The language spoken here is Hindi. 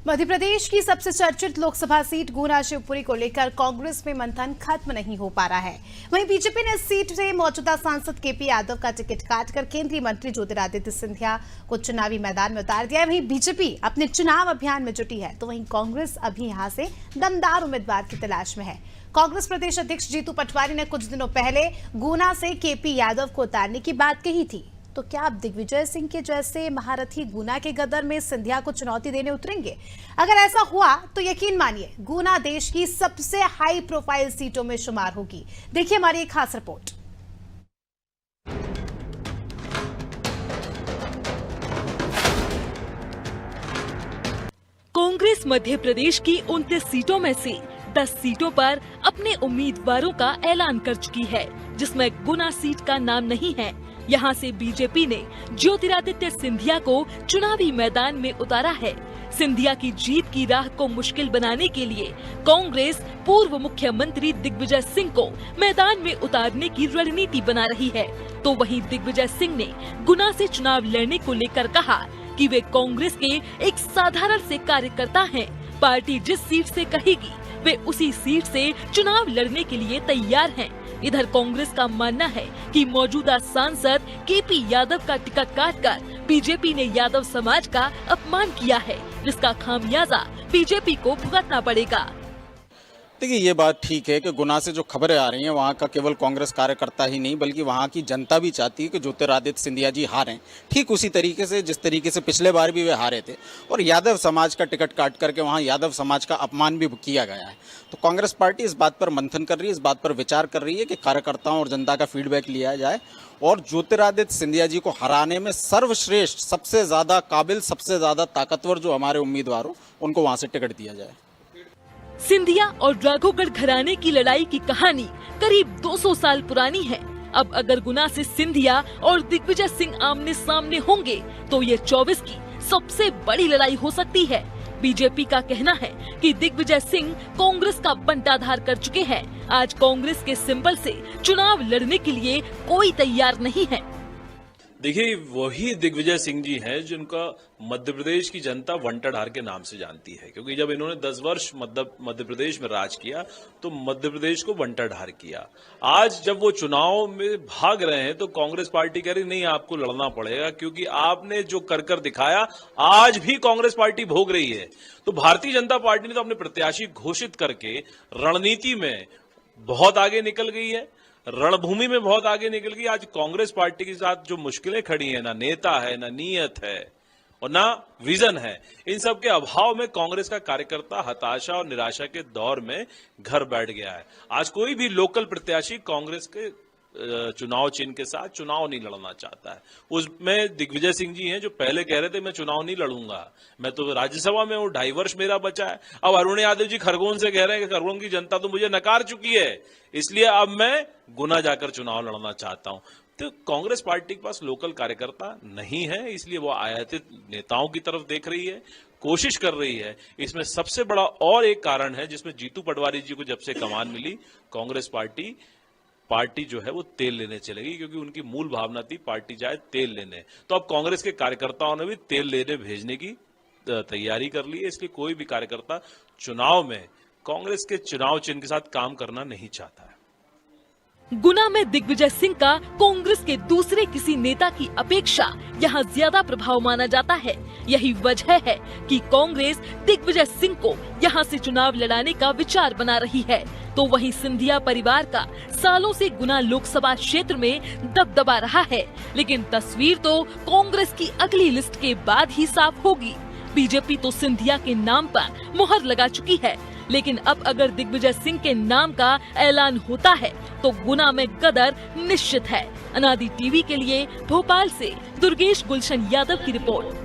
मध्य प्रदेश की सबसे चर्चित लोकसभा सीट गुना शिवपुरी को लेकर कांग्रेस में मंथन खत्म नहीं हो पा रहा है। वहीं बीजेपी ने इस सीट से मौजूदा सांसद केपी यादव का टिकट काटकर केंद्रीय मंत्री ज्योतिरादित्य सिंधिया को चुनावी मैदान में उतार दिया है। वहीं बीजेपी अपने चुनाव अभियान में जुटी है, तो वहीं कांग्रेस अभी यहां से दमदार उम्मीदवार की तलाश में है। कांग्रेस प्रदेश अध्यक्ष जीतू पटवारी ने कुछ दिनों पहले गुना से केपी यादव को उतारने की बात कही थी। तो क्या अब दिग्विजय सिंह के जैसे महारथी गुना के गदर में सिंधिया को चुनौती देने उतरेंगे? अगर ऐसा हुआ तो यकीन मानिए गुना देश की सबसे हाई प्रोफाइल सीटों में शुमार होगी। देखिए हमारी एक खास रिपोर्ट। कांग्रेस मध्य प्रदेश की 29 सीटों में से 10 सीटों पर अपने उम्मीदवारों का ऐलान कर चुकी है, जिसमें गुना सीट का नाम नहीं है। यहाँ से बीजेपी ने ज्योतिरादित्य सिंधिया को चुनावी मैदान में उतारा है। सिंधिया की जीत की राह को मुश्किल बनाने के लिए कांग्रेस पूर्व मुख्यमंत्री दिग्विजय सिंह को मैदान में उतारने की रणनीति बना रही है। तो वहीं दिग्विजय सिंह ने गुना से चुनाव लड़ने को लेकर कहा कि वे कांग्रेस के एक साधारण से कार्यकर्ता हैं। पार्टी जिस सीट से कहेगी वे उसी सीट से चुनाव लड़ने के लिए तैयार हैं। इधर कांग्रेस का मानना है कि मौजूदा सांसद केपी यादव का टिकट काटकर बीजेपी ने यादव समाज का अपमान किया है, जिसका खामियाजा बीजेपी को भुगतना पड़ेगा। देखिए, ये बात ठीक है कि गुना से जो खबरें आ रही हैं वहाँ का केवल कांग्रेस कार्यकर्ता ही नहीं बल्कि वहाँ की जनता भी चाहती है कि ज्योतिरादित्य सिंधिया जी हारें, ठीक उसी तरीके से जिस तरीके से पिछले बार भी वे हारे थे और यादव समाज का टिकट काट करके वहाँ यादव समाज का अपमान भी किया गया है। तो कांग्रेस पार्टी इस बात पर मंथन कर रही है, इस बात पर विचार कर रही है कि कार्यकर्ताओं और जनता का फीडबैक लिया जाए और ज्योतिरादित्य सिंधिया जी को हराने में सर्वश्रेष्ठ, सबसे ज़्यादा काबिल, सबसे ज़्यादा ताकतवर जो हमारे उम्मीदवार हो उनको वहाँ से टिकट दिया जाए। सिंधिया और राघोगढ़ घराने की लड़ाई की कहानी करीब 200 साल पुरानी है। अब अगर गुना से सिंधिया और दिग्विजय सिंह आमने सामने होंगे तो ये 24 की सबसे बड़ी लड़ाई हो सकती है। बीजेपी का कहना है कि दिग्विजय सिंह कांग्रेस का बंटाधार कर चुके हैं। आज कांग्रेस के सिंबल से चुनाव लड़ने के लिए कोई तैयार नहीं है। देखिए, वही दिग्विजय सिंह जी हैं जिनका मध्य प्रदेश की जनता वंटाधार के नाम से जानती है, क्योंकि जब इन्होंने 10 वर्ष मध्य प्रदेश में राज किया तो मध्य प्रदेश को वंटाधार किया। आज जब वो चुनाव में भाग रहे हैं तो कांग्रेस पार्टी कह रही नहीं, आपको लड़ना पड़ेगा, क्योंकि आपने जो कर दिखाया आज भी कांग्रेस पार्टी भोग रही है। तो भारतीय जनता पार्टी ने तो अपने प्रत्याशी घोषित करके रणनीति में बहुत आगे निकल गई है, रणभूमि में बहुत आगे निकल गई। आज कांग्रेस पार्टी के साथ जो मुश्किलें खड़ी हैं, ना नेता है, ना नीयत है और ना विजन है, इन सब के अभाव में कांग्रेस का कार्यकर्ता हताशा और निराशा के दौर में घर बैठ गया है। आज कोई भी लोकल प्रत्याशी कांग्रेस के चुनाव चिन्ह के साथ चुनाव नहीं लड़ना चाहता है। उसमें दिग्विजय सिंह जी हैं जो पहले कह रहे थे मैं चुनाव नहीं लड़ूंगा, मैं तो राज्यसभा में हूं, 2.5 वर्ष मेरा बचा है। अब अरुण यादव जी खरगोन से कह रहे हैं कि खरगोन की जनता तो मुझे नकार चुकी है, इसलिए अब मैं गुना जाकर चुनाव लड़ना चाहता हूं। तो कांग्रेस पार्टी के पास लोकल कार्यकर्ता नहीं है, इसलिए वो आयातित नेताओं की तरफ देख रही है, कोशिश कर रही है। इसमें सबसे बड़ा और एक कारण है जिसमें जीतू पटवारी जी को जब से कमान मिली, कांग्रेस पार्टी जो है वो तेल लेने चलेगी, क्योंकि उनकी मूल भावना थी पार्टी जाए तेल लेने। तो अब कांग्रेस के कार्यकर्ताओं ने भी तेल लेने भेजने की तैयारी कर ली है। इसलिए कोई भी कार्यकर्ता चुनाव में कांग्रेस के चुनाव चिन्ह के साथ काम करना नहीं चाहता है। गुना में दिग्विजय सिंह का कांग्रेस के दूसरे किसी नेता की अपेक्षा यहाँ ज्यादा प्रभाव माना जाता है। यही वजह है कि कांग्रेस दिग्विजय सिंह को यहाँ से चुनाव लड़ाने का विचार बना रही है। तो वहीं सिंधिया परिवार का सालों से गुना लोकसभा क्षेत्र में दबदबा रहा है, लेकिन तस्वीर तो कांग्रेस की अगली लिस्ट के बाद ही साफ होगी। बीजेपी तो सिंधिया के नाम पर मुहर लगा चुकी है, लेकिन अब अगर दिग्विजय सिंह के नाम का ऐलान होता है तो गुना में गदर निश्चित है। अनादि टीवी के लिए भोपाल से दुर्गेश गुलशन यादव की रिपोर्ट।